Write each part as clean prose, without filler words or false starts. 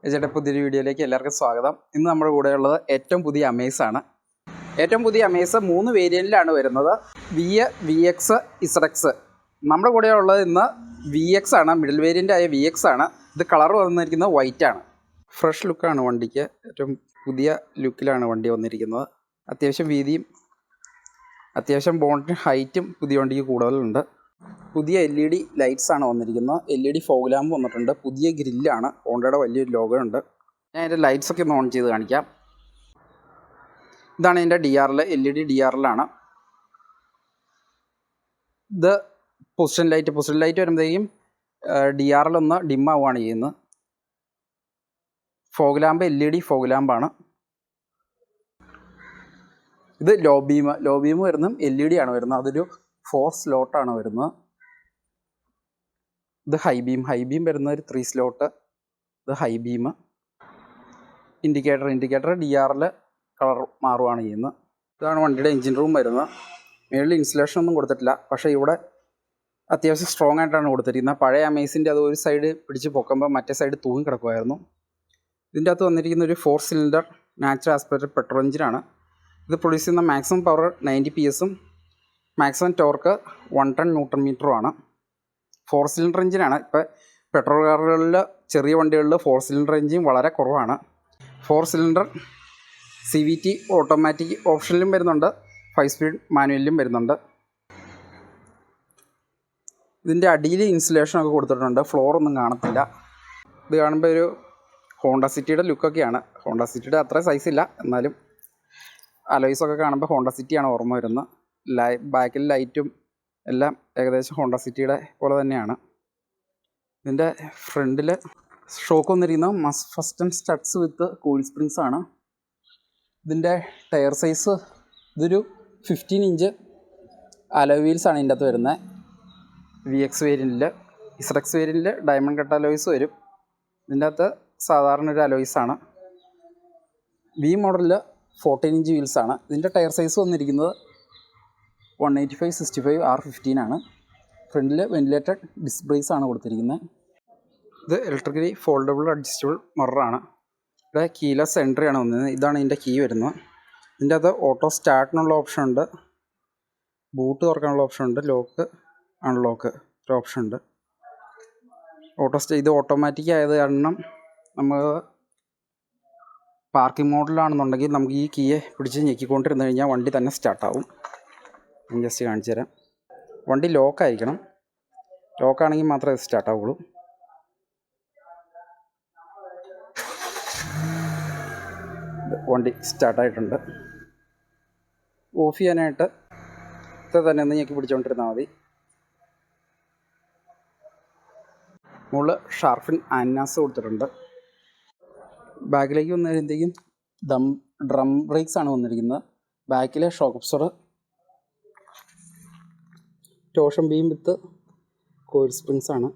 ചേട്ടാ പുതിയൊരു വീഡിയോയിലേക്ക് എല്ലാവർക്കും സ്വാഗതം. ഇന്ന് നമ്മുടെ കൂടെയുള്ളത് ഏറ്റവും പുതിയ അമേസ് ആണ്. ഏറ്റവും പുതിയ അമേസ് 3 വേരിയൻറ്റിലാണ് വരുന്നത്. VX, ZX. നമ്മുടെ കൂടെയുള്ളത് ഇന്ന് VX ആണ്, മിഡിൽ വേരിയൻ്റ് ആയ VX ആണ്. ഇത് കളർ വന്നിരിക്കുന്നത് വൈറ്റ് ആണ്. ഫ്രഷ് ലുക്കാണ് വണ്ടിക്ക്, ഏറ്റവും പുതിയ ലുക്കിലാണ് വണ്ടി വന്നിരിക്കുന്നത്. അത്യാവശ്യം വീതിയും അത്യാവശ്യം ബോണ്ടിന് ഹൈറ്റും പുതിയ വണ്ടിക്ക് കൂടുതലുണ്ട്. പുതിയ LED ലൈറ്റ്സ് ആണ് വന്നിരിക്കുന്നത്. LED ഫോഗ് ലാമ്പ് വന്നിട്ടുണ്ട്. പുതിയ ഗ്രില്ലാണ്, ഹോണ്ടയുടെ വലിയൊരു ലോഗോ ഉണ്ട്. ഞാൻ അതിൻ്റെ ലൈറ്റ്സൊക്കെ ഒന്ന് ഓൺ ചെയ്ത് കാണിക്കാം. ഇതാണ് ഇതിൻ്റെ DRL, LED DRL. ഇത് പൊസിഷൻ ലൈറ്റ് വരുമ്പോഴത്തേക്കും DRL ഒന്ന് ഡിം ആവുകയാണ് ചെയ്യുന്നത്. ഫോഗ് ലാമ്പ് LED ഫോഗ് ലാമ്പാണ്. ഇത് ലോ ബീം വരുന്നതും LED ആണ് വരുന്നത്. അതൊരു 4 സ്ലോട്ടാണ് വരുന്നത്. ഇത് ഹൈ ബീം വരുന്ന ഒരു 3 സ്ലോട്ട്. ഇത് high beam. Indicator DRL colour മാറുകയാണ് ചെയ്യുന്നത്. ഇതാണ് വണ്ടിയുടെ എഞ്ചിൻ റൂം വരുന്നത്. മേളിൽ ഇൻസുലേഷൻ ഒന്നും കൊടുത്തിട്ടില്ല, പക്ഷേ ഇവിടെ അത്യാവശ്യം സ്ട്രോങ് ആയിട്ടാണ് കൊടുത്തിരിക്കുന്നത്. പഴയ അമേസിൻ്റെ അത് ഒരു സൈഡ് പിടിച്ച് പൊക്കുമ്പോൾ മറ്റേ സൈഡ് തൂങ്ങി കിടക്കുമായിരുന്നു. ഇതിൻ്റെ അകത്ത് വന്നിരിക്കുന്ന ഒരു 4 സിലിണ്ടർ നാച്ചുറൽ ആസ്പിറേറ്റഡ് പെട്രോൾ എഞ്ചിനാണ്. ഇത് പ്രൊഡ്യൂസ് ചെയ്യുന്ന maximum power 90 PS, maximum torque 110 Nm. 4 cylinder എഞ്ചിനാണ്. ഇപ്പോൾ പെട്രോൾ കാറുകളിൽ, ചെറിയ വണ്ടികളിൽ 4 സിലിണ്ടർ എഞ്ചിൻ വളരെ കുറവാണ്. 4 സിലിണ്ടർ CVT ഓട്ടോമാറ്റിക് ഓപ്ഷനിലും വരുന്നുണ്ട്, 5 സ്പീഡ് മാനുവലിലും വരുന്നുണ്ട്. ഇതിൻ്റെ അടിയിൽ ഇൻസുലേഷനൊക്കെ കൊടുത്തിട്ടുണ്ട്, ഫ്ലോറൊന്നും കാണത്തില്ല. ഇത് കാണുമ്പോൾ ഒരു ഹോണ്ട സിറ്റിയുടെ ലുക്കൊക്കെയാണ്. ഹോണ്ട സിറ്റിയുടെ അത്ര സൈസില്ല, എന്നാലും അലോയ്സൊക്കെ കാണുമ്പോൾ ഹോണ്ട സിറ്റിയാണ് ഓർമ്മ വരുന്നത്. ബാക്കിൽ ലൈറ്റും എല്ലാം ഏകദേശം ഹോണ്ട സിറ്റിയുടെ പോലെ തന്നെയാണ്. ഇതിൻ്റെ ഫ്രണ്ടിൽ ഷോക്ക് വന്നിരിക്കുന്നത് first and studs with coil springs ആണ്. ഇതിൻ്റെ ടയർ സൈസ് ഇതൊരു 15 ഇഞ്ച് അലോയ് വീൽസാണ് ഇതിൻ്റെ അകത്ത് വരുന്നത്. VX വേരിയൻറ്റിൽ. ZX വേരിയൻറ്റിൽ ഡയമണ്ട് കട്ട് അലോയ്സ് വരും. ഇതിൻ്റെ അകത്ത് സാധാരണ ഒരു അലോയ്സാണ്. V മോഡലിൽ 14 ഇഞ്ച് വീൽസാണ്. ഇതിൻ്റെ ടയർ സൈസ് വന്നിരിക്കുന്നത് 185/65 R15 ആണ്. ഫ്രണ്ടിൽ വെന്റിലേറ്റഡ് ഡിസ്ക് ബ്രേക്സ് ആണ് കൊടുത്തിരിക്കുന്നത്. ഇത് ഇലക്ട്രിക്കലി ഫോൾഡബിൾ അഡ്ജസ്റ്റബിൾ മിററാണ്. ഇവിടെ കീലെസ് എൻട്രി ആണ് വന്നത്. ഇതാണ് ഇതിൻ്റെ കീ വരുന്നത്. ഇതിൻ്റെ അകത്ത് ഓട്ടോ സ്റ്റാർട്ടിനുള്ള ഓപ്ഷൻ ഉണ്ട്, ബൂട്ട് തുറക്കാനുള്ള ഓപ്ഷൻ ഉണ്ട്, ലോക്ക് അൺലോക്ക് ഒരു ഓപ്ഷൻ ഉണ്ട്. ഇത് ഓട്ടോമാറ്റിക് ആയത് കാരണം നമ്മൾ പാർക്കിംഗ് മോഡിലാണെന്നുണ്ടെങ്കിൽ നമുക്ക് ഈ കീയെ പിടിച്ച് ഞെക്കിക്കൊണ്ടിരുന്ന് കഴിഞ്ഞാൽ വണ്ടി തന്നെ സ്റ്റാർട്ടാവും. ഞാൻ ജസ്റ്റ് കാണിച്ചു തരാം. വണ്ടി ലോക്കായിരിക്കണം, ലോക്കാണെങ്കിൽ മാത്രമേ ഇത് സ്റ്റാർട്ടാവുള്ളൂ. വണ്ടി സ്റ്റാർട്ടായിട്ടുണ്ട്. ഓഫ് ചെയ്യാനായിട്ട് ഇത് തന്നെ ഒന്ന് ഞെക്കി പിടിച്ചുകൊണ്ടിരുന്നാൽ മതി. മുകളിൽ ഷാർഫിൻ ആൻനാസ് കൊടുത്തിട്ടുണ്ട്. ബാക്കിലേക്ക് വന്നു കഴിയുമ്പോഴത്തേക്കും ഡ്രം ബ്രേക്സ് ആണ് വന്നിരിക്കുന്നത്. ബാക്കിലെ ഷോക്ക് അബ്സോർബർ, ടോർഷൻ ബീം വിത്ത് കോയിൽ സ്പ്രിങ്സ് ആണ്.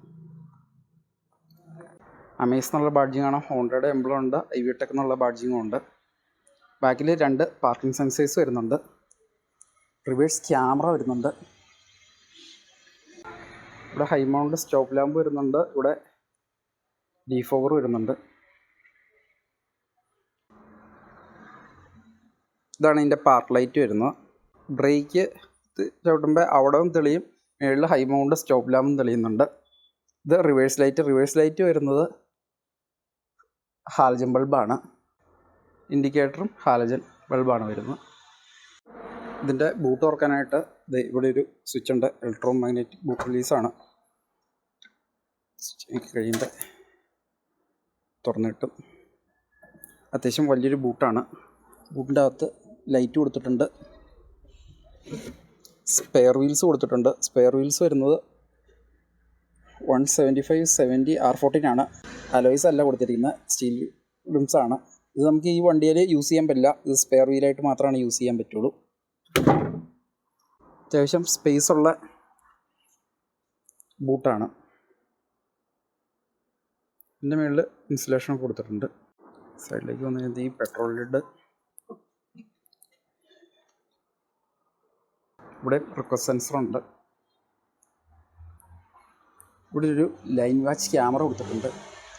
അമേസ് എന്നുള്ള ബാഡ്ജിങ് ആണ്. ഹോണ്ടയുടെ എംബ്ലം ഉണ്ട്, IVTEC എന്നുള്ള ബാഡ്ജിങ്ങും ഉണ്ട്. ബാക്കിൽ 2 പാർക്കിംഗ് സെൻസേഴ്സ് വരുന്നുണ്ട്. റിവേഴ്സ് ക്യാമറ വരുന്നുണ്ട്. ഇവിടെ ഹൈ മൗണ്ട് സ്റ്റോപ്പ് ലാമ്പ് വരുന്നുണ്ട്. ഇവിടെ ഡീഫോഗർ വരുന്നുണ്ട്. ഇതാണ് ഇതിൻ്റെ പാർക്ക് ലൈറ്റ് വരുന്നത്. ബ്രേക്ക് ചവിട്ടുമ്പോൾ അവിടവും തെളിയും, മുകളിൽ ഹൈ മൗണ്ട് സ്റ്റോപ്പ് ലാമ്പും തെളിയുന്നുണ്ട്. ഇത് റിവേഴ്സ് ലൈറ്റ് വരുന്നത് ഹാലജൻ ബൾബാണ്. ഇൻഡിക്കേറ്ററും ഹാലജൻ ബൾബാണ് വരുന്നത്. ഇതിൻ്റെ ബൂട്ട് തുറക്കാനായിട്ട് ഇവിടെ ഒരു സ്വിച്ച് ഉണ്ട്, ഇലക്ട്രോ മാഗ്നറ്റിക് ബൂട്ട് റിലീസാണ്. കഴിയുമ്പോൾ തുറന്നു കിട്ടും. അത്യാവശ്യം വലിയൊരു ബൂട്ടാണ്. ബൂട്ടിൻ്റെ അകത്ത് ലൈറ്റ് കൊടുത്തിട്ടുണ്ട്. സ്പെയർ വീൽസ് കൊടുത്തിട്ടുണ്ട്. സ്പെയർ വീൽസ് വരുന്നത് 175/70 R14 ആണ്. അലോയ്സ് അല്ല കൊടുത്തിരിക്കുന്നത്, സ്റ്റീൽ റിംസ് ആണ്. ഇത് നമുക്ക് ഈ വണ്ടിയിൽ യൂസ് ചെയ്യാൻ പറ്റില്ല, ഇത് സ്പെയർ വീലായിട്ട് മാത്രമാണ് യൂസ് ചെയ്യാൻ പറ്റുള്ളൂ. അത്യാവശ്യം സ്പേസ് ഉള്ള ബൂട്ടാണ്. ഇതിൻ്റെ മുകളിൽ ഇൻസുലേഷൻ കൊടുത്തിട്ടുണ്ട്. സൈഡിലേക്ക് വന്നു കഴിഞ്ഞാൽ ഈ പെട്രോൾ ലിഡ്, ഇവിടെ റിക്വസ്റ്റ് സെൻസറുണ്ട്. ഇവിടെ ഒരു ലൈൻ വാച്ച് ക്യാമറ കൊടുത്തിട്ടുണ്ട്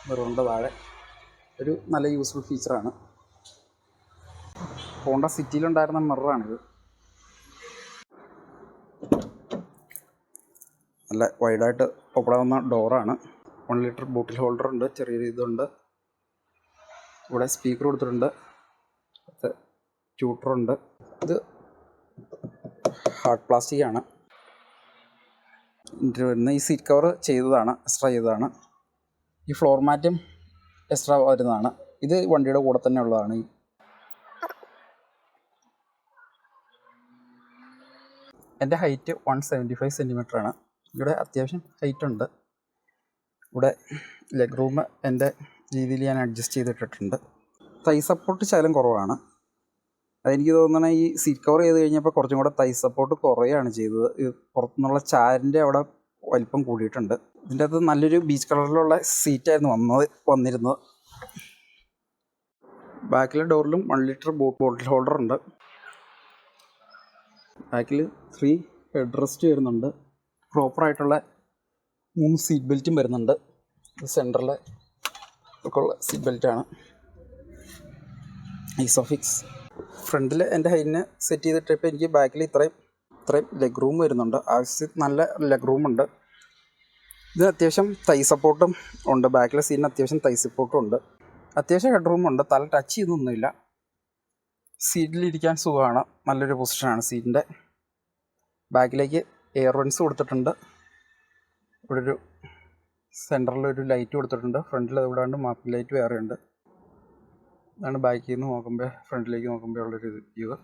മിററിൻ്റെ താഴെ. ഒരു നല്ല യൂസ്ഫുൾ ഫീച്ചറാണ്. ഹോണ്ട സിറ്റിയിലുണ്ടായിരുന്ന മിററാണിത്. നല്ല വൈഡായിട്ട് ഓപ്പണാവുന്ന ഡോറാണ്. 1 ലിറ്റർ ബോട്ടിൽ ഹോൾഡർ ഉണ്ട്, ചെറിയൊരു ഇതുണ്ട്. ഇവിടെ സ്പീക്കർ കൊടുത്തിട്ടുണ്ട്, ട്യൂട്ടറുണ്ട്. ഇത് ഹാർഡ് പ്ലാസ്റ്റിക് ആണ്. വരുന്ന ഈ സീറ്റ് കവർ എക്സ്ട്രാ ചെയ്തതാണ്. ഈ ഫ്ലോർ മാറ്റും എക്സ്ട്രാ വരുന്നതാണ്. ഇത് വണ്ടിയുടെ കൂടെ തന്നെ ഉള്ളതാണ്. എൻ്റെ ഹൈറ്റ് 175 സെൻറ്റിമീറ്റർ ആണ്. ഇവിടെ അത്യാവശ്യം ഹൈറ്റ് ഉണ്ട്. ഇവിടെ ലെഗ് റൂം എൻ്റെ രീതിയിൽ ഞാൻ അഡ്ജസ്റ്റ് ചെയ്തിട്ടിട്ടുണ്ട്. തൈ സപ്പോർട്ട് ശകലം കുറവാണ്. അതെനിക്ക് തോന്നുന്നത് ഈ സീറ്റ് കവർ ചെയ്ത് കഴിഞ്ഞപ്പോൾ കുറച്ചും കൂടെ തൈ സപ്പോർട്ട് കുറയുകയാണ് ചെയ്തത്. പുറത്തുനിന്നുള്ള ചാരിൻ്റെ അവിടെ വലിപ്പം കൂടിയിട്ടുണ്ട്. ഇതിൻ്റെ അകത്ത് നല്ലൊരു ബീച്ച് കളറിലുള്ള സീറ്റായിരുന്നു വന്നിരുന്നത്. ബാക്കിലെ ഡോറിലും 1 ലിറ്റർ ബോട്ടിൽ ഹോൾഡർ ഉണ്ട്. ബാക്കിൽ 3 ഹെഡ് റെസ്റ്റ് വരുന്നുണ്ട്. പ്രോപ്പറായിട്ടുള്ള 3 സീറ്റ് ബെൽറ്റും വരുന്നുണ്ട്. സെൻറ്ററിൽ ഒക്കെ ഉള്ള സീറ്റ് ബെൽറ്റാണ്. ഐസോഫിക്സ്. ഫ്രണ്ടിൽ എൻ്റെ ഹൈറ്റിന് സെറ്റ് ചെയ്തിട്ടിപ്പോൾ എനിക്ക് ബാക്കിൽ ഇത്രയും ലെഗ് റൂം വരുന്നുണ്ട്. ആവശ്യത്തിന് നല്ല ലെഗ് റൂമുണ്ട്. ഇത് അത്യാവശ്യം തൈ സപ്പോർട്ടും ഉണ്ട്. ബാക്കിലെ സീറ്റിന് അത്യാവശ്യം തൈ സപ്പോർട്ടും ഉണ്ട്. അത്യാവശ്യം ഹെഡ് റൂമുണ്ട്. തല ടച്ച് ചെയ്തൊന്നുമില്ല. സീറ്റിലിരിക്കാൻ സുഖമാണ്. നല്ലൊരു പൊസിഷനാണ് സീറ്റിൻ്റെ. ബാക്കിലേക്ക് എയർ വെൻസ് കൊടുത്തിട്ടുണ്ട്. ഇവിടെ ഒരു സെൻറ്ററിലൊരു ലൈറ്റ് കൊടുത്തിട്ടുണ്ട്. ഫ്രണ്ടിൽ ഇവിടെ മാപ്പിംഗ് ലൈറ്റ് വേറെ ഉണ്ട്. ഇതാണ് ബാക്കിൽ നിന്ന് നോക്കുമ്പോൾ ഫ്രണ്ടിലേക്ക് നോക്കുമ്പോൾ ഉള്ളൊരു വ്യൂ.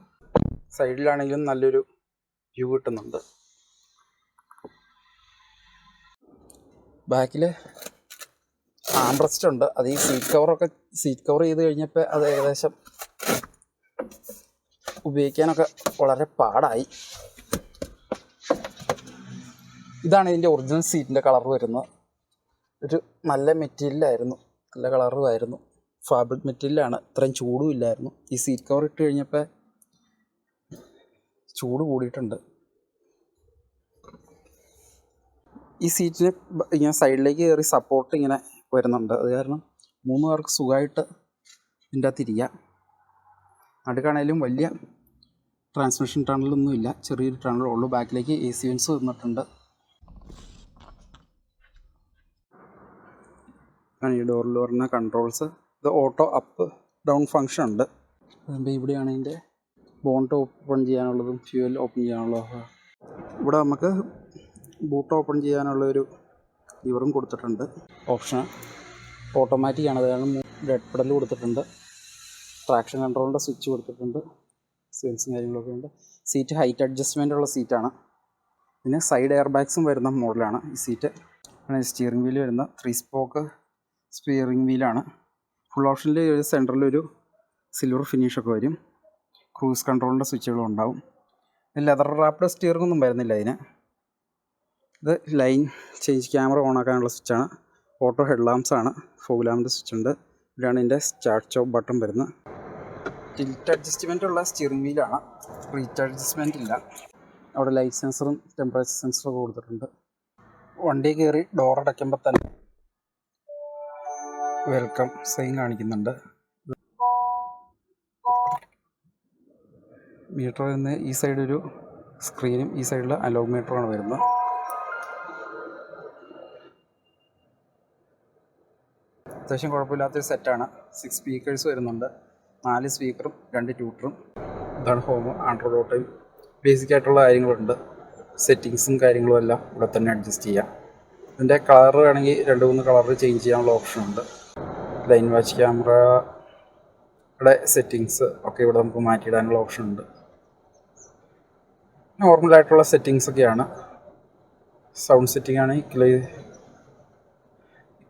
സൈഡിലാണെങ്കിലും നല്ലൊരു വ്യൂ കിട്ടുന്നുണ്ട്. ബാക്കിൽ ആംബ്രസ്റ്റ് ഉണ്ട്. അത് ഈ സീറ്റ് കവർ ചെയ്ത് കഴിഞ്ഞപ്പോൾ അത് ഏകദേശം ഉപയോഗിക്കാനൊക്കെ വളരെ പാടായി. ഇതാണ് ഇതിൻ്റെ ഒറിജിനൽ സീറ്റിൻ്റെ കളർ വരുന്നത്. ഒരു നല്ല മെറ്റീരിയലായിരുന്നു, നല്ല കളറുമായിരുന്നു. ഫാബ്രിക് മെറ്റീരിയലാണ്. ഇത്രയും ചൂടും ഇല്ലായിരുന്നു. ഈ സീറ്റ് കവർ ഇട്ട് കഴിഞ്ഞപ്പോൾ ചൂട് കൂടിയിട്ടുണ്ട്. ഈ സീറ്റിന് ഇങ്ങനെ സൈഡിലേക്ക് കയറി സപ്പോർട്ട് ഇങ്ങനെ വരുന്നുണ്ട്. അത് കാരണം 3 പേർക്ക് സുഖമായിട്ട് ഇതിൻ്റെ അകത്ത് ഇരിക്കാം. നടുക്കാണേലും വലിയ ട്രാൻസ്മിഷൻ ടണലൊന്നും ഇല്ല, ചെറിയൊരു ടണലേ ഉള്ളൂ. ബാക്കിലേക്ക് AC വെൻസ് വന്നിട്ടുണ്ട്. ഈ ഡോറിൽ വരുന്ന കൺട്രോൾസ്. ഇത് ഓട്ടോ അപ്പ് ഡൗൺ ഫങ്ഷൻ ഉണ്ട്. അതുമ്പോൾ ഇവിടെയാണ് ഇതിൻ്റെ ബോണ്ട് ഓപ്പൺ ചെയ്യാനുള്ളതും ഫ്യൂവൽ ഓപ്പൺ ചെയ്യാനുള്ളതും. ഇവിടെ നമുക്ക് ബൂട്ട് ഓപ്പൺ ചെയ്യാനുള്ളൊരു ലിവറും കൊടുത്തിട്ടുണ്ട്. ഓപ്ഷൻ ഓട്ടോമാറ്റിക് ആണ്. അതാണ് ഡെഡ് പെഡൽ കൊടുത്തിട്ടുണ്ട്. ട്രാക്ഷൻ കൺട്രോളിൻ്റെ സ്വിച്ച് കൊടുത്തിട്ടുണ്ട്. സെൻസും കാര്യങ്ങളൊക്കെ ഉണ്ട്. സീറ്റ് ഹൈറ്റ് അഡ്ജസ്റ്റ്മെൻ്റ് ഉള്ള സീറ്റാണ്. പിന്നെ സൈഡ് എയർ ബാഗ്സും വരുന്ന മോഡലാണ് ഈ സീറ്റ്. പിന്നെ സ്റ്റിയറിംഗ് വീല് വരുന്ന 3 സ്പോക്ക് സ്റ്റിയറിംഗ് വീലാണ്. ഫുൾ ഓപ്ഷനിൽ സെൻറ്ററിലൊരു സിൽവർ ഫിനിഷൊക്കെ വരും. ക്രൂസ് കൺട്രോളിൻ്റെ സ്വിച്ചുകളും ഉണ്ടാവും. ലെതർ റാപ്ഡ് സ്റ്റിയറിംഗ് ഒന്നും വരുന്നില്ല ഇതിന്. ഇത് ലൈൻ ചേഞ്ച് ക്യാമറ ഓൺ ആക്കാനുള്ള സ്വിച്ചാണ്. ഓട്ടോ ഹെഡ് ലാംപ്സ് ആണ്. ഫോഗ് ലാമ്പിൻ്റെ സ്വിച്ച് ഉണ്ട്. ഇവിടെയാണ് ഇതിൻ്റെ സ്റ്റാർട്ട് സ്റ്റോപ്പ് ബട്ടൺ വരുന്നത്. ടിൽറ്റ് അഡ്ജസ്റ്റ്മെൻ്റ് ഉള്ള സ്റ്റിയറിംഗ് വീലാണ്. റീച്ച് അഡ്ജസ്റ്റ്മെൻ്റ് ഇല്ല. അവിടെ ലൈറ്റ് സെൻസറും ടെമ്പറേച്ചർ സെൻസറും ഒക്കെ കൊടുത്തിട്ടുണ്ട്. വണ്ടി കയറി ഡോർ അടയ്ക്കുമ്പോൾ തന്നെ വെൽക്കം സൈൻ കാണിക്കുന്നുണ്ട്. മീറ്ററിൽ നിന്ന് ഈ സൈഡ് ഒരു സ്ക്രീനും ഈ സൈഡിൽ അലോഗ് മീറ്ററാണ് വരുന്നത്. അത്യാവശ്യം കുഴപ്പമില്ലാത്തൊരു സെറ്റാണ്. 6 സ്പീക്കേഴ്സ് വരുന്നുണ്ട്. 4 സ്പീക്കറും 2 ട്യൂട്ടറും. ഇതാണ് ഹോം. ആൻഡ്രോയിഡ് ഓട്ടോയും ബേസിക് ആയിട്ടുള്ള കാര്യങ്ങളുണ്ട്. സെറ്റിങ്സും കാര്യങ്ങളും എല്ലാം ഇവിടെ തന്നെ അഡ്ജസ്റ്റ് ചെയ്യാം. ഇതിൻ്റെ കളർ വേണമെങ്കിൽ 2-3 കളർ ചേഞ്ച് ചെയ്യാനുള്ള ഓപ്ഷനുണ്ട്. ലൈൻ വാച്ച് ക്യാമറയുടെ സെറ്റിങ്സ് ഒക്കെ ഇവിടെ നമുക്ക് മാറ്റിയിടാനുള്ള ഓപ്ഷനുണ്ട്. നോർമലായിട്ടുള്ള സെറ്റിങ്സൊക്കെയാണ്. സൗണ്ട് സെറ്റിംഗ് ആണ്.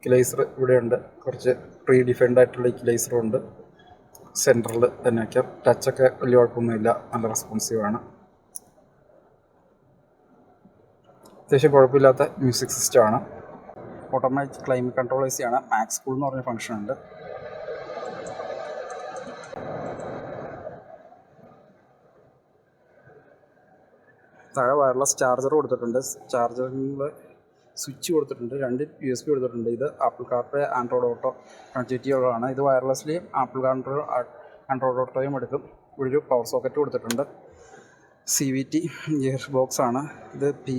ഇക്വലൈസർ ഇവിടെയുണ്ട്. കുറച്ച് പ്രീ ഡിഫൈൻഡ് ആയിട്ടുള്ള ഇക്വലൈസറും ഉണ്ട്. സെൻറ്ററിൽ തന്നെ വയ്ക്കാം. ടച്ചൊക്കെ വലിയ കുഴപ്പമൊന്നുമില്ല, നല്ല റെസ്പോൺസീവാണ്. അത്യാവശ്യം കുഴപ്പമില്ലാത്ത മ്യൂസിക് സിസ്റ്റമാണ്. ഓട്ടോമാറ്റിക് ക്ലൈമറ്റ് കൺട്രോൾ AC ആണ്. മാക്സ് കൂൾ എന്ന് പറഞ്ഞ ഫംഗ്ഷൻ ഉണ്ട്. താഴെ വയർലെസ് ചാർജർ കൊടുത്തിട്ടുണ്ട്. ചാർജറിൽ സ്വിച്ച് കൊടുത്തിട്ടുണ്ട്, 2 USB കൊടുത്തിട്ടുണ്ട്. ഇത് ആപ്പിൾ കാർപ്ലേ ആൻഡ്രോയിഡ് ഓട്ടോ കണക്റ്റിവിറ്റിയുള്ളതാണ്. ഇത് വയർലെസ്ലി ആപ്പിൾ ആൻഡ്രോയിഡ് ഓട്ടോയും എടുക്കും. ഒരു പവർ സോക്കറ്റ് കൊടുത്തിട്ടുണ്ട്. CVT ഗിയർ ബോക്സ് ആണ്. ഇത് P,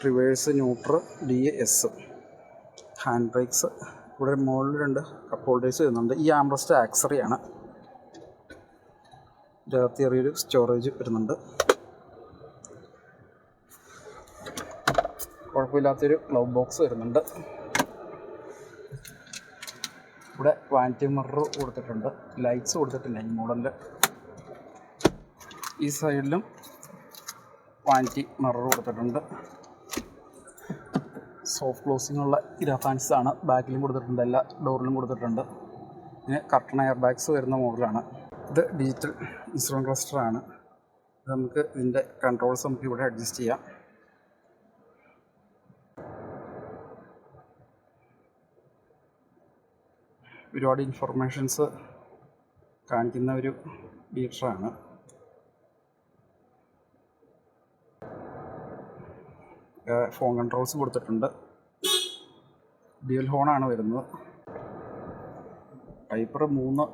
reverse, neutral, DAS, hand brakes. ഇവിടെ മുകളിൽ 2 കപ്പ് ഹോൾഡേഴ്സ് വരുന്നുണ്ട്. ഈ ആംബ്രസ്റ്റ് ആക്സറിയാണ്. ഇതിനകത്ത് ചെറിയൊരു സ്റ്റോറേജ് വരുന്നുണ്ട്. കുഴപ്പമില്ലാത്തൊരു ഗ്ലൗ ബോക്സ് വരുന്നുണ്ട്. ഇവിടെ വാനിറ്റി മിറർ കൊടുത്തിട്ടുണ്ട്. ലൈറ്റ്സ് കൊടുത്തിട്ടില്ല ഈ മോഡലിൽ. ഈ സൈഡിലും വാനിറ്റി മിറർ കൊടുത്തിട്ടുണ്ട്. സോഫ്റ്റ് ക്ലോസിംഗ് ഉള്ള ഇരാഫാൻസ് ആണ്. ബാക്കിലും കൊടുത്തിട്ടുണ്ട്, എല്ലാ ഡോറിലും കൊടുത്തിട്ടുണ്ട്. പിന്നെ കർട്ടൺ എയർ ബാഗ്സ് വരുന്ന മോഡലാണ്. ഇത് ഡിജിറ്റൽ ഇൻസ്ട്രുമെൻറ്റ് ക്ലസ്റ്റർ ആണ്. ഇത് നമുക്ക് ഇതിൻ്റെ കൺട്രോൾസ് നമുക്ക് ഇവിടെ അഡ്ജസ്റ്റ് ചെയ്യാം. ഒരുപാട് ഇൻഫർമേഷൻസ് കാണിക്കുന്ന ഒരു മീറ്ററാണ്. ഫോൺ കൺട്രോൾസ് കൊടുത്തിട്ടുണ്ട്. ഡ്യുവൽ ഹോണാണ് വരുന്നത്. വൈപ്പർ 3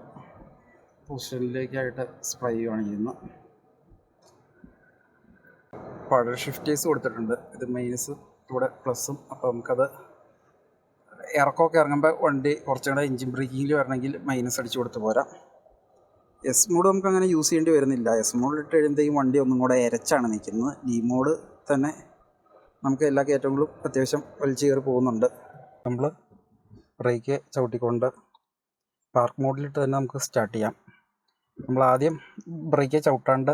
പൊസിഷനിലേക്കായിട്ട് സ്പ്രേ ചെയ്യുകയാണ് ചെയ്യുന്നത്. പവർ ഷിഫ്റ്റേഴ്സ് കൊടുത്തിട്ടുണ്ട്. ഇത് മൈനസ്, ഇവിടെ പ്ലസും. അപ്പോൾ നമുക്കത് ഇറക്കമൊക്കെ ഇറങ്ങുമ്പോൾ വണ്ടി കുറച്ചും കൂടെ എഞ്ചിൻ ബ്രേക്കിങ്ങിൽ വരണമെങ്കിൽ മൈനസ് അടിച്ച് കൊടുത്ത് പോരാം. എസ് മോഡ് നമുക്ക് അങ്ങനെ യൂസ് ചെയ്യേണ്ടി വരുന്നില്ല. എസ് മോഡിലിട്ട് കഴിയുമ്പോഴത്തേക്കും വണ്ടി ഒന്നും കൂടെ ഇരച്ചാണ് നിൽക്കുന്നത്. ഡി മോഡ് തന്നെ നമുക്ക് എല്ലാ കയറ്റങ്ങളും അത്യാവശ്യം വലിച്ചു കയറി പോകുന്നുണ്ട്. നമ്മൾ ബ്രേക്ക് ചവിട്ടിക്കൊണ്ട് പാർക്ക് മോഡിലിട്ട് തന്നെ നമുക്ക് സ്റ്റാർട്ട് ചെയ്യാം. നമ്മൾ ആദ്യം ബ്രേക്ക് ചവിട്ടാണ്ട്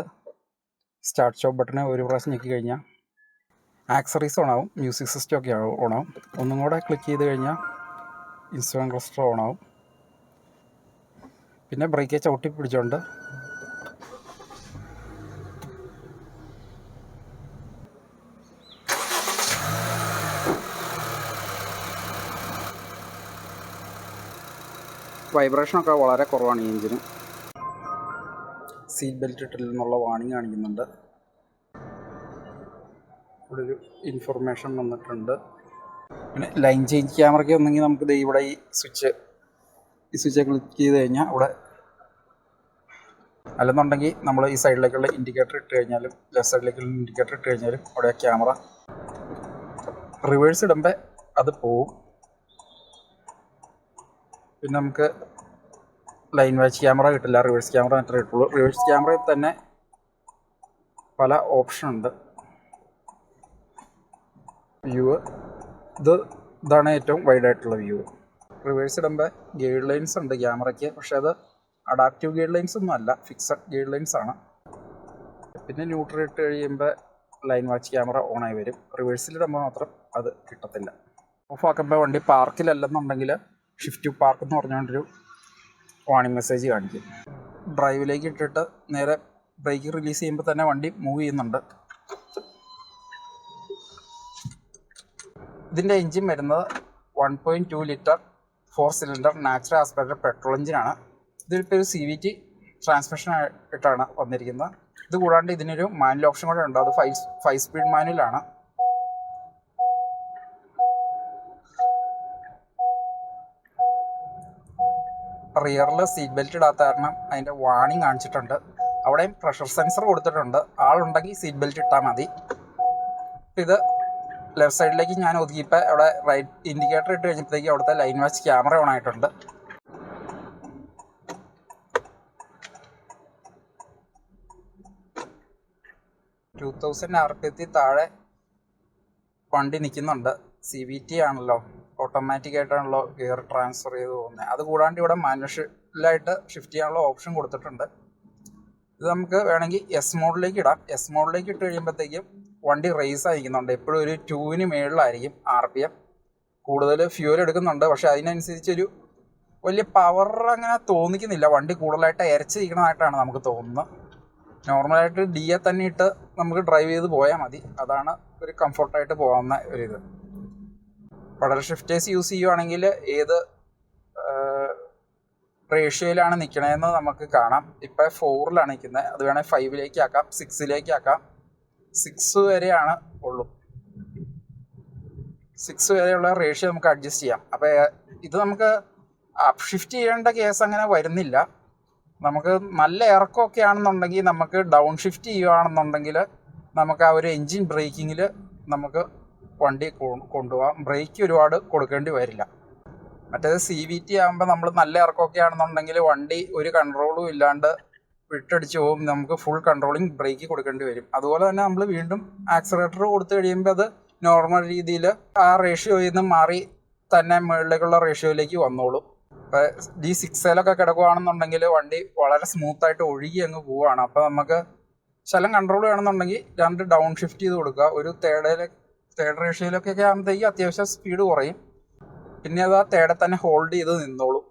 സ്റ്റാർട്ട് സ്റ്റോപ്പ് ബട്ടനെ ഒരു പ്രാവശ്യം ഞെക്കി കഴിഞ്ഞാൽ ആക്സറീസ് ഓണാവും, മ്യൂസിക് സിസ്റ്റം ഒക്കെ ഓണാവും. ഒന്നും കൂടെ ക്ലിക്ക് ചെയ്ത് കഴിഞ്ഞാൽ ഇൻസ്ട്രുമെൻറ്റ് ക്ലസ്റ്റർ ഓണാവും. പിന്നെ ബ്രേക്ക് ചവിട്ടി പിടിച്ചുകൊണ്ട് വൈബ്രേഷനൊക്കെ വളരെ കുറവാണ് ഈ എഞ്ചിന്. സീറ്റ് ബെൽറ്റ് ഇട്ടില്ലെന്നുള്ള വാണിംഗ് കാണിക്കുന്നുണ്ട്. ഇവിടെ ഒരു ഇൻഫർമേഷൻ വന്നിട്ടുണ്ട്. പിന്നെ ലൈൻ ചേഞ്ച് ക്യാമറയ്ക്ക് ഒന്നെങ്കിൽ നമുക്ക് ഇവിടെ ഈ സ്വിച്ച് ക്ലിക്ക് ചെയ്ത് കഴിഞ്ഞാൽ ഇവിടെ, അല്ലെന്നുണ്ടെങ്കിൽ നമ്മൾ ഈ സൈഡിലേക്കുള്ള ഇൻഡിക്കേറ്റർ ഇട്ട് കഴിഞ്ഞാലും ലെഫ്റ്റ് സൈഡിലേക്കുള്ള ഇൻഡിക്കേറ്റർ ഇട്ട് കഴിഞ്ഞാലും അവിടെ ക്യാമറ റിവേഴ്സ് ഇടുമ്പോൾ അത് പോവും. പിന്നെ നമുക്ക് ലൈൻ വാച്ച് ക്യാമറ കിട്ടില്ല, റിവേഴ്സ് ക്യാമറ മാത്രമേ കിട്ടുള്ളൂ. റിവേഴ്സ് ക്യാമറയിൽ തന്നെ പല ഓപ്ഷൻ ഉണ്ട്. വ്യൂ ഇതാണ് ഏറ്റവും വൈഡായിട്ടുള്ള വ്യൂ. റിവേഴ്സ് ഇടുമ്പോൾ ഗൈഡ് ലൈൻസ് ഉണ്ട് ക്യാമറയ്ക്ക്, പക്ഷെ അത് അഡാപ്റ്റീവ് ഗൈഡ് ലൈൻസ് ഒന്നും അല്ല, ഫിക്സഡ് ഗൈഡ് ലൈൻസ് ആണ്. പിന്നെ ന്യൂട്രൽ ഇട്ട് കഴിയുമ്പോൾ ലൈൻ വാച്ച് ക്യാമറ ഓണായി വരും. റിവേഴ്സിലിടുമ്പോൾ മാത്രം അത് കിട്ടത്തില്ല. ഓഫ് ആക്കുമ്പോൾ വണ്ടി പാർക്കിലല്ലെന്നുണ്ടെങ്കിൽ ഷിഫ്റ്റ് ടു പാർക്ക് എന്ന് പറഞ്ഞുകൊണ്ടൊരു വാണിംഗ് മെസ്സേജ് കാണിക്കും. ഡ്രൈവിലേക്ക് ഇട്ടിട്ട് നേരെ ബ്രേക്ക് റിലീസ് ചെയ്യുമ്പോൾ തന്നെ വണ്ടി മൂവ് ചെയ്യുന്നുണ്ട്. ഇതിൻ്റെ എൻജിൻ വരുന്നത് 1.2 litre 4 cylinder natural aspirated petrol എഞ്ചിനാണ്. ഇതിലിപ്പോൾ ഒരു CVT ട്രാൻസ്മിഷൻ ആയിട്ടാണ് വന്നിരിക്കുന്നത്. ഇത് കൂടാണ്ട് ഇതിനൊരു മാനുവൽ ഓപ്ഷൻ കൂടെ ഉണ്ട്. അത് 5 സ്പീഡ് മാനുവലാണ്. റിയറിൽ സീറ്റ് ബെൽറ്റ് ഇടാത്ത കാരണം അതിൻ്റെ വാണിംഗ് കാണിച്ചിട്ടുണ്ട്. അവിടെയും പ്രഷർ സെൻസർ കൊടുത്തിട്ടുണ്ട്. ആളുണ്ടെങ്കിൽ സീറ്റ് ബെൽറ്റ് ഇട്ടാൽ മതി. ഇത് ലെഫ്റ്റ് സൈഡിലേക്ക് ഞാൻ ഒതുക്കിയപ്പോൾ അവിടെ റൈറ്റ് ഇൻഡിക്കേറ്റർ ഇട്ട് കഴിഞ്ഞപ്പോഴത്തേക്ക് അവിടുത്തെ ലൈൻ വാച്ച് ക്യാമറ ഓൺ ആയിട്ടുണ്ട്. RPM താഴെ വണ്ടി നിൽക്കുന്നുണ്ട്. CVT ആണല്ലോ, ഓട്ടോമാറ്റിക് ആയിട്ടാണല്ലോ ഗിയർ ട്രാൻസ്ഫർ ചെയ്ത് പോകുന്നത്. അത് കൂടാണ്ട് ഇവിടെ മാനുവലായിട്ട് ഷിഫ്റ്റ് ചെയ്യാനുള്ള ഓപ്ഷൻ കൊടുത്തിട്ടുണ്ട്. ഇത് നമുക്ക് വേണമെങ്കിൽ S മോഡിലേക്ക് ഇടാം. S മോഡിലേക്ക് ഇട്ട് കഴിയുമ്പോഴത്തേക്കും വണ്ടി റേസ് ആയിരിക്കുന്നുണ്ട്. എപ്പോഴും ഒരു 2ന് മേളിലായിരിക്കും RPM. കൂടുതൽ ഫ്യൂൽ എടുക്കുന്നുണ്ട്, പക്ഷേ അതിനനുസരിച്ചൊരു വലിയ പവർ അങ്ങനെ തോന്നിക്കുന്നില്ല. വണ്ടി കൂടുതലായിട്ട് ഇരച്ചിരിക്കണമായിട്ടാണ് നമുക്ക് തോന്നുന്നത്. നോർമലായിട്ട് DA തന്നെ ഇട്ട് നമുക്ക് ഡ്രൈവ് ചെയ്ത് പോയാൽ മതി. അതാണ് ഒരു കംഫർട്ടായിട്ട് പോകാവുന്ന ഒരിത്. പെഡൽ ഷിഫ്റ്റേഴ്സ് യൂസ് ചെയ്യുവാണെങ്കിൽ ഏത് റേഷ്യോയിലാണ് നിൽക്കണതെന്ന് നമുക്ക് കാണാം. ഇപ്പം 4ലാണ് നിൽക്കുന്നത്. അത് വേണമെങ്കിൽ 5ലേക്ക് ആക്കാം, 6ലേക്ക് ആക്കാം. 6 വരെയാണ് ഉള്ളൂ. 6 വരെയുള്ള റേഷ്യോ നമുക്ക് അഡ്ജസ്റ്റ് ചെയ്യാം. അപ്പോൾ ഇത് നമുക്ക് അപ്പ് ഷിഫ്റ്റ് ചെയ്യേണ്ട കേസ് അങ്ങനെ വരുന്നില്ല. നമുക്ക് നല്ല ഇറക്കമൊക്കെ ആണെന്നുണ്ടെങ്കിൽ നമുക്ക് ഡൗൺ ഷിഫ്റ്റ് ചെയ്യുകയാണെന്നുണ്ടെങ്കിൽ നമുക്ക് ആ ഒരു എൻജിൻ ബ്രേക്കിങ്ങിൽ നമുക്ക് വണ്ടി കൊണ്ടുപോകാം. ബ്രേക്ക് ഒരുപാട് കൊടുക്കേണ്ടി വരില്ല. മറ്റേത് CVT ആകുമ്പോൾ നമ്മൾ നല്ല ഇറക്കമൊക്കെ ആണെന്നുണ്ടെങ്കിൽ വണ്ടി ഒരു കൺട്രോളും ഇല്ലാണ്ട് വിട്ടടിച്ച് പോകും. നമുക്ക് ഫുൾ കൺട്രോളിങ് ബ്രേക്ക് കൊടുക്കേണ്ടി വരും. അതുപോലെ തന്നെ നമ്മൾ വീണ്ടും ആക്സിലറേറ്റർ കൊടുത്തു കഴിയുമ്പോൾ അത് നോർമൽ രീതിയിൽ ആ റേഷ്യോയിൽ നിന്ന് മാറി തന്നെ മുകളിലേക്കുള്ള റേഷ്യോയിലേക്ക് വന്നോളും. ഇപ്പോൾ D6-ലൊക്കെ കിടക്കുകയാണെന്നുണ്ടെങ്കിൽ വണ്ടി വളരെ സ്മൂത്തായിട്ട് ഒഴുകി അങ്ങ് പോവുകയാണ്. അപ്പോൾ നമുക്ക് ശലം കൺട്രോൾ ചെയ്യണമെന്നുണ്ടെങ്കിൽ 2 ഡൗൺ ഷിഫ്റ്റ് ചെയ്ത് കൊടുക്കുക. ഒരു തേർഡ് റേഷ്യോയിലൊക്കെ ആകുമ്പോഴത്തേക്ക് അത്യാവശ്യം സ്പീഡ് കുറയും. പിന്നെ അത് ആ തേടെ തന്നെ ഹോൾഡ് ചെയ്ത് നിന്നോളും.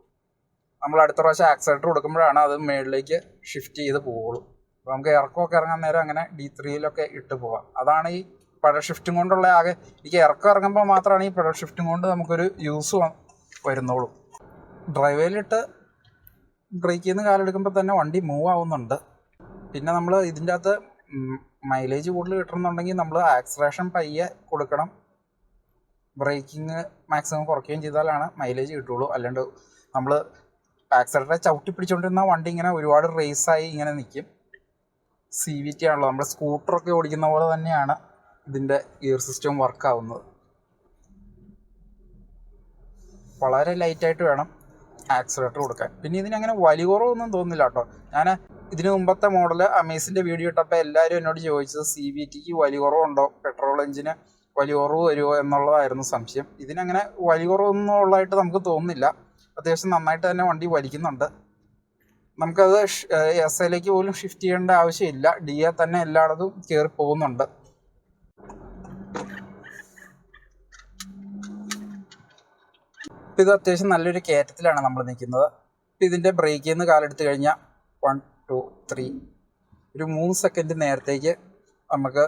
നമ്മൾ അടുത്ത പ്രാവശ്യം ആക്സിലറേറ്റർ കൊടുക്കുമ്പോഴാണ് അത് മുകളിലേക്ക് ഷിഫ്റ്റ് ചെയ്ത് പോവുള്ളൂ. അപ്പോൾ നമുക്ക് ഇറക്കമൊക്കെ ഇറങ്ങാൻ നേരം അങ്ങനെ D3-ലൊക്കെ ഇട്ട് പോകാം. അതാണ് ഈ പെഡൽ ഷിഫ്റ്റും കൊണ്ടുള്ള ആകെ. എനിക്ക് ഇറക്കം ഇറങ്ങുമ്പോൾ മാത്രമാണ് ഈ പെഡൽ ഷിഫ്റ്റും കൊണ്ട് നമുക്കൊരു യൂസ് വരുന്നുള്ളൂ. ഡ്രൈവേലിട്ട് ബ്രേക്കിൽ നിന്ന് കാലെടുക്കുമ്പോൾ തന്നെ വണ്ടി മൂവ് ആവുന്നുണ്ട്. പിന്നെ നമ്മൾ ഇതിൻ്റെ അകത്ത് മൈലേജ് കൂടുതൽ കിട്ടണമെന്നുണ്ടെങ്കിൽ നമ്മൾ ആക്സിലറേഷൻ പയ്യെ കൊടുക്കണം. ബ്രേക്കിങ് മാക്സിമം കുറയ്ക്കുകയും ചെയ്താലാണ് മൈലേജ് കിട്ടുള്ളൂ. അല്ലാണ്ട് നമ്മൾ ആക്സിലറേറ്റർ ചവിട്ടി പിടിച്ചുകൊണ്ടിരുന്ന വണ്ടി ഇങ്ങനെ ഒരുപാട് റേസായി ഇങ്ങനെ നിൽക്കും. CVT ആണല്ലോ, നമ്മൾ സ്കൂട്ടറൊക്കെ ഓടിക്കുന്ന പോലെ തന്നെയാണ് ഇതിൻ്റെ ഗിയർ സിസ്റ്റം വർക്കാവുന്നത്. വളരെ ലൈറ്റായിട്ട് വേണം ആക്സിലറേറ്റർ കൊടുക്കാൻ. പിന്നെ ഇതിനങ്ങനെ വലിയ കുറവൊന്നും തോന്നുന്നില്ല കേട്ടോ. ഞാൻ ഇതിന് മുമ്പത്തെ മോഡൽ അമേസിൻ്റെ വീഡിയോ ഇട്ടപ്പോൾ എല്ലാവരും എന്നോട് ചോദിച്ചത് CVTക്ക് വലിയ കുറവുണ്ടോ, പെട്രോൾ എഞ്ചിന് വലിയ കുറവ് വരുമോ എന്നുള്ളതായിരുന്നു സംശയം. ഇതിനങ്ങനെ വലിയ കുറവൊന്നും ഉള്ളതായിട്ട് നമുക്ക് തോന്നുന്നില്ല. അത്യാവശ്യം നന്നായിട്ട് തന്നെ വണ്ടി വലിക്കുന്നുണ്ട്. നമുക്കത് SIലേക്ക് പോലും ഷിഫ്റ്റ് ചെയ്യേണ്ട ആവശ്യമില്ല. DA തന്നെ എല്ലായിടത്തും കയറി പോകുന്നുണ്ട്. ഇപ്പം ഇത് അത്യാവശ്യം നല്ലൊരു കയറ്റത്തിലാണ് നമ്മൾ നിൽക്കുന്നത്. ഇപ്പം ഇതിൻ്റെ ബ്രേക്കിൽ നിന്ന് കാലെടുത്ത് കഴിഞ്ഞാൽ 1 2 3 ഒരു 3 സെക്കൻഡ് നേരത്തേക്ക് നമുക്ക്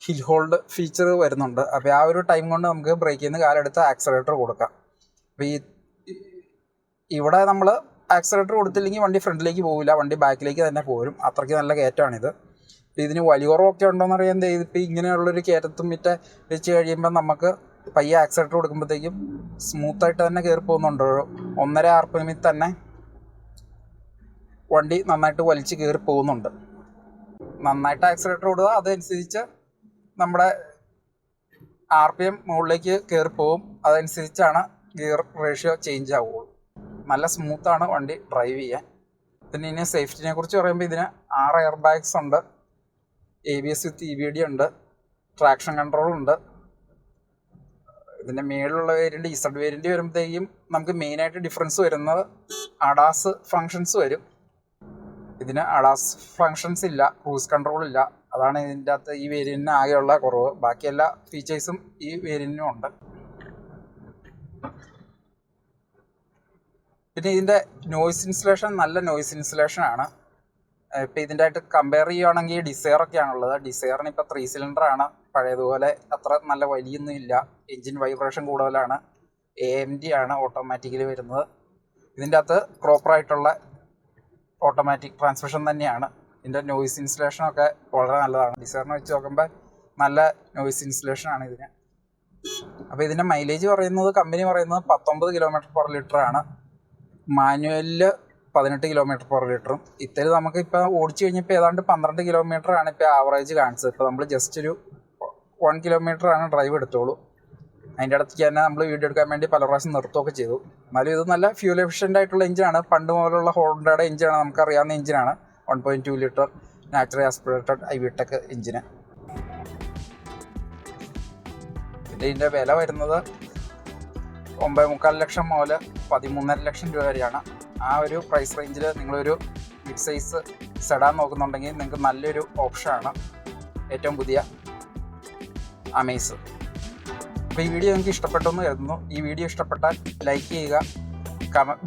ഹിൽ ഹോൾഡ് ഫീച്ചർ വരുന്നുണ്ട്. അപ്പോൾ ആ ഒരു ടൈം കൊണ്ട് നമുക്ക് ബ്രേക്കിൽ നിന്ന് കാലെടുത്ത് ആക്സിലറേറ്റർ കൊടുക്കാം. അപ്പോൾ ഇവിടെ നമ്മൾ ആക്സിലറേറ്റർ കൊടുത്തില്ലെങ്കിൽ വണ്ടി ഫ്രണ്ടിലേക്ക് പോകില്ല, വണ്ടി ബാക്കിലേക്ക് തന്നെ പോരും. അത്രയ്ക്ക് നല്ല കയറ്റമാണിത്. അപ്പോൾ ഇതിന് വലിയ കുറവൊക്കെ ഉണ്ടോയെന്ന് അറിയാൻ ഇപ്പോൾ ഇങ്ങനെയുള്ളൊരു കയറ്റത്തും മിറ്റ വെച്ച് കഴിയുമ്പോൾ നമുക്ക് പയ്യെ ആക്സിലറേറ്റർ കൊടുക്കുമ്പോഴത്തേക്കും സ്മൂത്തായിട്ട് തന്നെ കയറി പോകുന്നുണ്ട്. 1.5 RPM തന്നെ വണ്ടി നന്നായിട്ട് വലിച്ച് കയറി പോകുന്നുണ്ട്. നന്നായിട്ട് ആക്സിലറേറ്റർ കൊടുക്കുക, അതനുസരിച്ച് നമ്മുടെ RPM മുകളിലേക്ക് കയറി പോകും. അതനുസരിച്ചാണ് ഗിയർ റേഷ്യോ ചേഞ്ച് ആവുകയുള്ളൂ. നല്ല സ്മൂത്താണ് വണ്ടി ഡ്രൈവ് ചെയ്യാൻ. പിന്നെ ഇനി സേഫ്റ്റിനെ കുറിച്ച് പറയുമ്പോൾ ഇതിന് 6 എയർ ബാഗ്സ് ഉണ്ട്, ABS വിത്ത് EBD ഉണ്ട്, ട്രാക്ഷൻ കൺട്രോൾ ഉണ്ട്. ഇതിൻ്റെ മേളിലുള്ള വേരിയൻ്റ് Z വേരിയൻ്റ് വരുമ്പോഴത്തേക്കും നമുക്ക് മെയിനായിട്ട് ഡിഫറൻസ് വരുന്നത് ADAS ഫങ്ഷൻസ് വരും. ഇതിന് ADAS ഫങ്ഷൻസ് ഇല്ല, ക്രൂസ് കൺട്രോൾ ഇല്ല. അതാണ് ഇതിൻ്റെ അകത്ത് ഈ വേരിയൻറ്റിന് ആകെയുള്ള കുറവ്. ബാക്കി എല്ലാ ഫീച്ചേഴ്സും ഈ വേരിയൻറ്റിനും ഉണ്ട്. പിന്നെ ഇതിൻ്റെ നോയ്സ് ഇൻസുലേഷൻ നല്ല നോയ്സ് ഇൻസുലേഷനാണ്. ഇപ്പോൾ ഇതിൻ്റെ ആയിട്ട് കമ്പയർ ചെയ്യുകയാണെങ്കിൽ ഡിസയറൊക്കെയാണുള്ളത്. ഡിസയറിന് ഇപ്പോൾ 3 സിലിണ്ടറാണ്. പഴയതുപോലെ അത്ര നല്ല വലിയൊന്നും ഇല്ല. എൻജിൻ വൈബ്രേഷൻ കൂടുതലാണ്. AMD ആണ് ഓട്ടോമാറ്റിക്കലി വരുന്നത്. ഇതിൻ്റെ അകത്ത് പ്രോപ്പറായിട്ടുള്ള ഓട്ടോമാറ്റിക് ട്രാൻസ്മിഷൻ തന്നെയാണ്. ഇതിൻ്റെ നോയ്സ് ഇൻസുലേഷനൊക്കെ വളരെ നല്ലതാണ്. ഡിസയറിനെ വെച്ച് നോക്കുമ്പോൾ നല്ല നോയ്സ് ഇൻസുലേഷനാണ് ഇതിന്. അപ്പോൾ ഇതിൻ്റെ മൈലേജ് പറയുന്നത് കമ്പനി പറയുന്നത് 19 km/ലിറ്റർ ആണ്. മാനുവലിൽ 18 km/ലിറ്ററും. ഇത്തരം നമുക്ക് ഇപ്പോൾ ഓടിച്ചു കഴിഞ്ഞപ്പോൾ ഏതാണ്ട് 12 km ഇപ്പോൾ ആവറേജ് കാണിച്ചത്. ഇപ്പോൾ നമ്മൾ ജസ്റ്റ് ഒരു 1 km ഡ്രൈവ് എടുത്തോളൂ. അതിൻ്റെ അടുത്തേക്ക് തന്നെ നമ്മൾ വീഡിയോ എടുക്കാൻ വേണ്ടി പല പ്രാവശ്യം നിർത്തുകയൊക്കെ ചെയ്തു. എന്നാലും ഇത് നല്ല ഫ്യൂൽ എഫിഷ്യൻ്റ് ആയിട്ടുള്ള എഞ്ചിനാണ്. പണ്ട് മുതലുള്ള ഹോണ്ടയുടെ എഞ്ചിനാണ്, നമുക്കറിയാവുന്ന എഞ്ചിനാണ്. 1.2 ലിറ്റർ നാച്ചുറൽ ആസ്പിറേറ്റഡ് IVTEC എഞ്ചിന്. പിന്നെ ഇതിൻ്റെ വില വരുന്നത് 9.25 ലക്ഷം മുതൽ 13.5 ലക്ഷം രൂപ വരെയാണ്. ആ ഒരു പ്രൈസ് റേഞ്ചിൽ നിങ്ങളൊരു മിഡ് സൈസ് സെഡാൻ നോക്കുന്നുണ്ടെങ്കിൽ നിങ്ങൾക്ക് നല്ലൊരു ഓപ്ഷനാണ് ഏറ്റവും പുതിയ അമേസ്. അപ്പോൾ ഈ വീഡിയോ നിങ്ങൾക്ക് ഇഷ്ടപ്പെട്ടെന്ന് കരുതുന്നു. ഈ വീഡിയോ ഇഷ്ടപ്പെട്ടാൽ ലൈക്ക് ചെയ്യുക,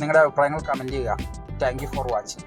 നിങ്ങളുടെ അഭിപ്രായങ്ങൾ കമൻറ്റ് ചെയ്യുക. Thank you for watching.